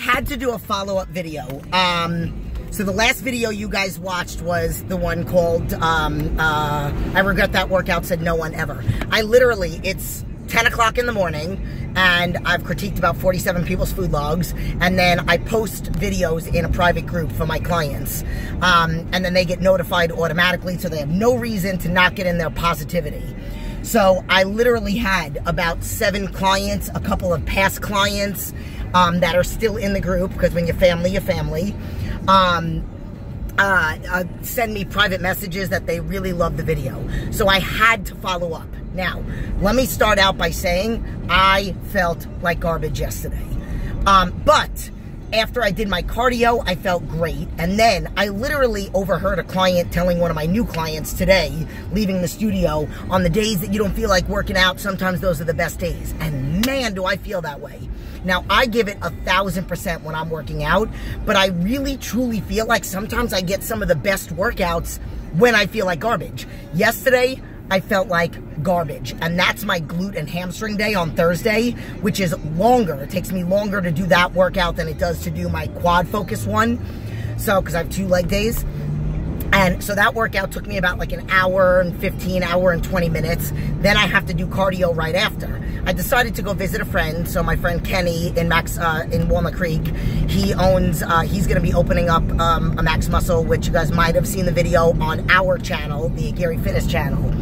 had to do a follow-up video. So the last video you guys watched was the one called, I regret that workout, said no one ever. I literally, it's 10 o'clock in the morning, and I've critiqued about 47 people's food logs, and then I post videos in a private group for my clients, and then they get notified automatically, so they have no reason to not get in their positivity. So I literally had about 7 clients, a couple of past clients that are still in the group, because when you're family, send me private messages that they really love the video. So I had to follow up. Now, let me start out by saying I felt like garbage yesterday. But after I did my cardio, I felt great. And then I literally overheard a client telling one of my new clients today, leaving the studio, on the days that you don't feel like working out, sometimes those are the best days. And man, do I feel that way. Now, I give it 1,000% when I'm working out, but I really truly feel like sometimes I get some of the best workouts when I feel like garbage. Yesterday, I felt like garbage, and that's my glute and hamstring day on Thursday, which is longer. It takes me longer to do that workout than it does to do my quad focus one. So, because I have 2 leg days. And so that workout took me about like an hour and 15, hour and 20 minutes. Then I have to do cardio right after. I decided to go visit a friend. So my friend Kenny in Walnut Creek, he owns, he's going to be opening up a Max Muscle, which you guys might have seen the video on our channel, the Aguirre Fitness channel,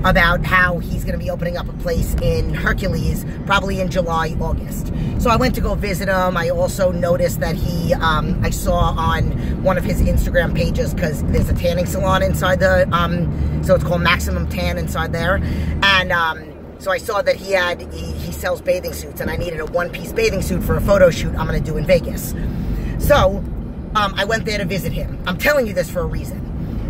about how he's going to be opening up a place in Hercules, probably in July, August. So I went to go visit him. I also noticed that he, I saw on one of his Instagram pages, because there's a tanning salon inside the, so it's called Maximum Tan inside there. And so I saw that he sells bathing suits, and I needed a 1-piece bathing suit for a photo shoot I'm going to do in Vegas. So I went there to visit him. I'm telling you this for a reason.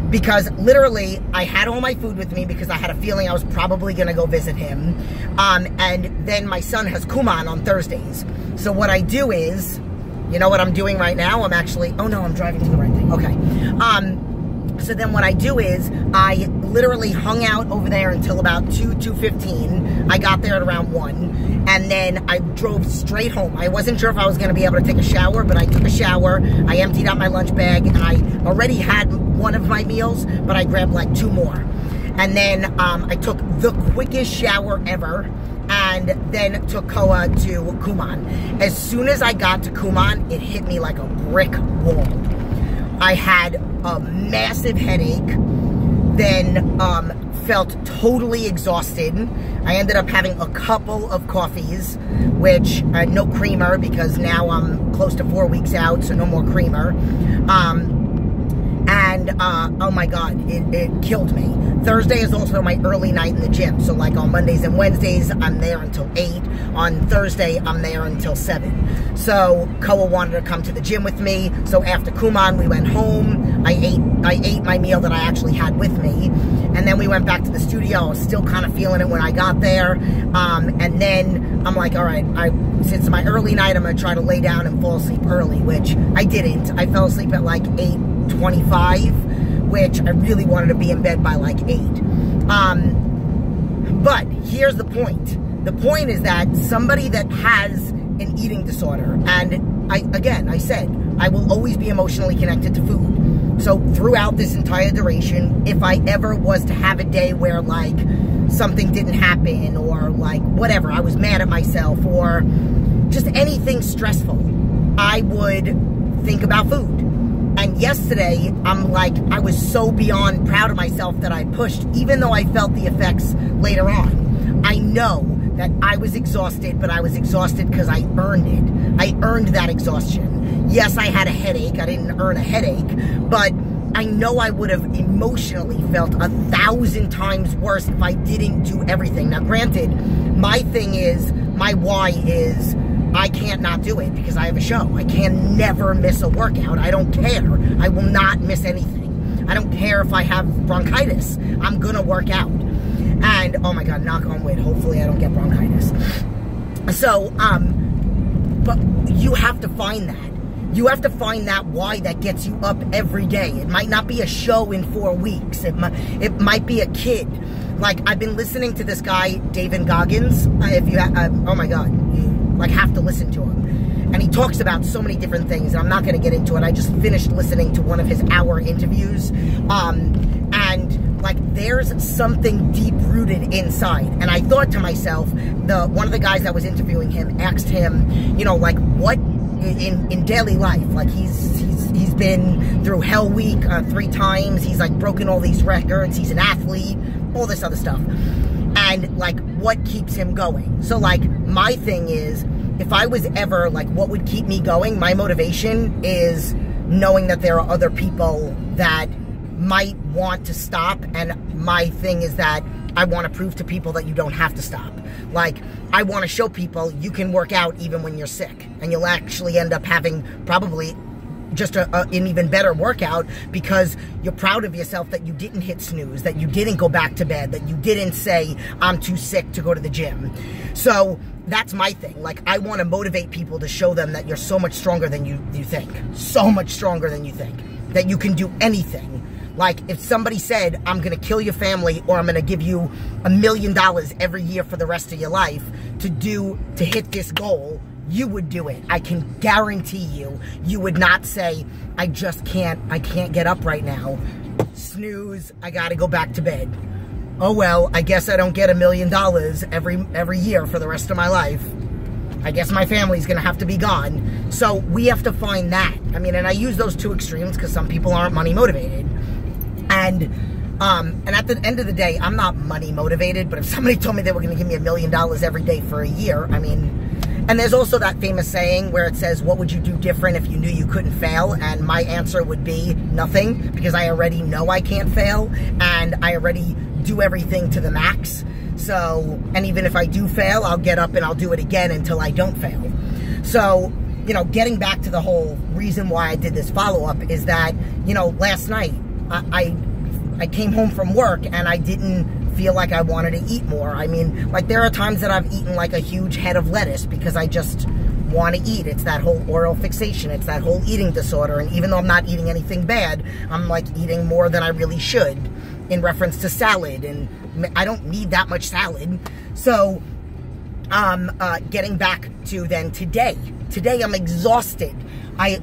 Because literally, I had all my food with me because I had a feeling I was probably going to go visit him. And then my son has Kuman on Thursdays. So what I do is, you know what I'm doing right now? I'm actually, oh no, I'm driving to the right thing. Okay. So then what I do is, I literally hung out over there until about 2:15. I got there at around 1. And then I drove straight home. I wasn't sure if I was going to be able to take a shower, but I took a shower. I emptied out my lunch bag, and I already had one of my meals, but I grabbed like 2 more. And then I took the quickest shower ever, and then took Koa to Kuman. As soon as I got to Kuman, it hit me like a brick wall. I had a massive headache, then felt totally exhausted. I ended up having a couple of coffees, which, no creamer, because now I'm close to 4 weeks out, so no more creamer. Oh my God, it killed me. Thursday is also my early night in the gym. So like on Mondays and Wednesdays, I'm there until 8. On Thursday, I'm there until 7. So Koa wanted to come to the gym with me. So after Kuman, we went home. I ate my meal that I actually had with me. And then we went back to the studio. I was still kind of feeling it when I got there. And then I'm like, all right, since it's my early night, I'm going to try to lay down and fall asleep early, which I didn't. I fell asleep at like 8:25, which I really wanted to be in bed by like 8. But here's the point. The point is that somebody that has an eating disorder, and I said, I will always be emotionally connected to food. So throughout this entire duration, if I ever was to have a day where like something didn't happen, or like whatever, I was mad at myself, or just anything stressful, I would think about food. And yesterday, I was so beyond proud of myself that I pushed, even though I felt the effects later on. I know that I was exhausted, but I was exhausted because I earned it. I earned that exhaustion. Yes, I had a headache. I didn't earn a headache, but I know I would have emotionally felt 1,000 times worse if I didn't do everything. Now, granted, my why is, I can't not do it because I have a show. I can never miss a workout. I don't care. I will not miss anything. I don't care if I have bronchitis. I'm gonna work out. And, oh my God, knock on wood, hopefully I don't get bronchitis. So, but you have to find that. You have to find that why that gets you up every day. It might not be a show in 4 weeks. It might be a kid. Like, I've been listening to this guy, David Goggins. If you, oh my God, you like have to listen to him. and he talks about so many different things, and I'm not going to get into it. I just finished listening to one of his hour interviews, and like there's something deep rooted inside. And I thought to myself, one of the guys that was interviewing him asked him, you know, like what in daily life, like he's been through Hell Week 3 times, he's like broken all these records, he's an athlete, all this other stuff, and like what keeps him going. So like my thing is, if I was ever like, what would keep me going, my motivation is knowing that there are other people that might want to stop, and my thing is that I want to prove to people that you don't have to stop. Like, I want to show people you can work out even when you're sick, and you'll actually end up having probably just an even better workout because you're proud of yourself that you didn't hit snooze, that you didn't go back to bed, that you didn't say, I'm too sick to go to the gym. So that's my thing. Like, I want to motivate people to show them that you're so much stronger than you think. So much stronger than you think. That you can do anything. Like, if somebody said, I'm going to kill your family, or I'm going to give you $1 million every year for the rest of your life to hit this goal, you would do it. I can guarantee you, you would not say, I can't get up right now. Snooze, I got to go back to bed. Oh well, I guess I don't get $1 million every year for the rest of my life. I guess my family's going to have to be gone. So we have to find that. I mean, and I use those two extremes because some people aren't money motivated. And at the end of the day, I'm not money motivated, but if somebody told me they were going to give me $1 million every day for a year, I mean, and there's also that famous saying where it says, what would you do different if you knew you couldn't fail? And my answer would be nothing, because I already know I can't fail, and I already do everything to the max. So, and even if I do fail, I'll get up and I'll do it again until I don't fail. So, you know, getting back to the whole reason why I did this follow-up is that, you know, last night, I came home from work and I didn't feel like I wanted to eat more. I mean, like there are times that I've eaten like a huge head of lettuce because I just want to eat. It's that whole oral fixation. It's that whole eating disorder. And even though I'm not eating anything bad, I'm like eating more than I really should in reference to salad. And I don't need that much salad. So, getting back to then today. Today I'm exhausted. I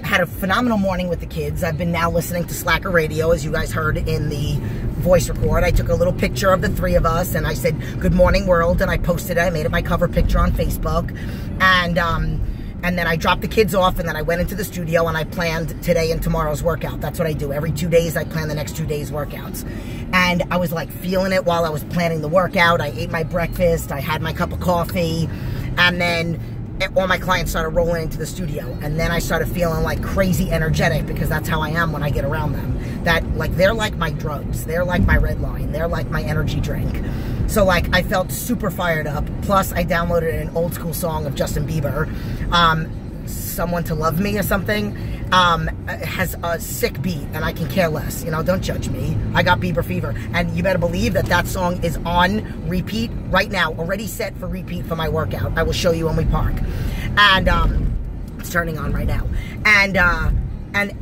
had a phenomenal morning with the kids. I've been now listening to Slacker Radio, as you guys heard in the voice record. I took a little picture of the 3 of us, and I said, good morning, world, and I posted it. I made it my cover picture on Facebook, and then I dropped the kids off, and then I went into the studio, and I planned today and tomorrow's workout. That's what I do. Every 2 days, I plan the next 2 days' workouts. And I was, like, feeling it while I was planning the workout. I ate my breakfast. I had my cup of coffee, and then all my clients started rolling into the studio, and then I started feeling like crazy energetic, because that's how I am when I get around them. That, like, they're like my drugs, they're like my red line, they're like my energy drink. So, like, I felt super fired up. Plus, I downloaded an old school song of Justin Bieber, Someone to Love Me or something. It has a sick beat, and I can care less. You know, don't judge me. I got Bieber fever. And you better believe that that song is on repeat right now, already set for repeat for my workout. I will show you when we park. And it's turning on right now. And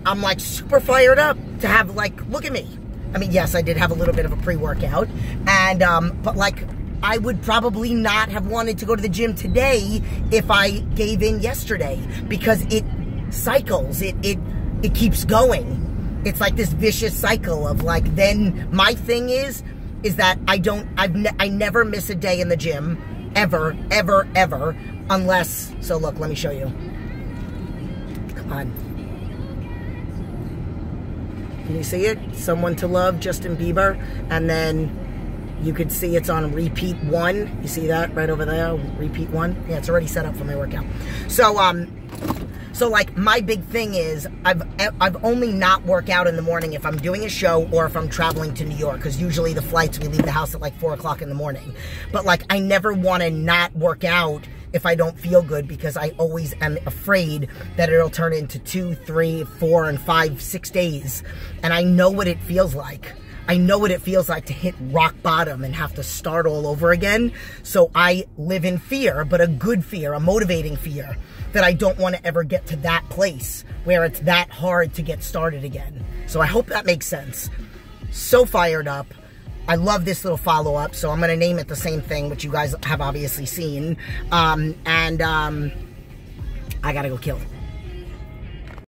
I'm like super fired up to have, like, look at me. I mean, yes, I did have a little bit of a pre-workout. And, but like, I would probably not have wanted to go to the gym today if I gave in yesterday, because it cycles, it keeps going. It's like this vicious cycle of, like, then my thing is that I never miss a day in the gym, ever, unless, so look, let me show you. Come on. Can you see it? Someone to Love, Justin Bieber, and then you can see it's on repeat 1. You see that right over there? Repeat 1. Yeah, it's already set up for my workout. So like, my big thing is I've only not work out in the morning if I'm doing a show or if I'm traveling to New York, because usually the flights, we leave the house at like 4 o'clock in the morning. But like, I never want to not work out if I don't feel good, because I always am afraid that it'll turn into 2, 3, 4, and 5, 6 days. And I know what it feels like. I know what it feels like to hit rock bottom and have to start all over again. So I live in fear, but a good fear, a motivating fear, that I don't want to ever get to that place where it's that hard to get started again. So I hope that makes sense. So fired up. I love this little follow-up, so I'm going to name it the same thing, which you guys have obviously seen. I gotta go kill it.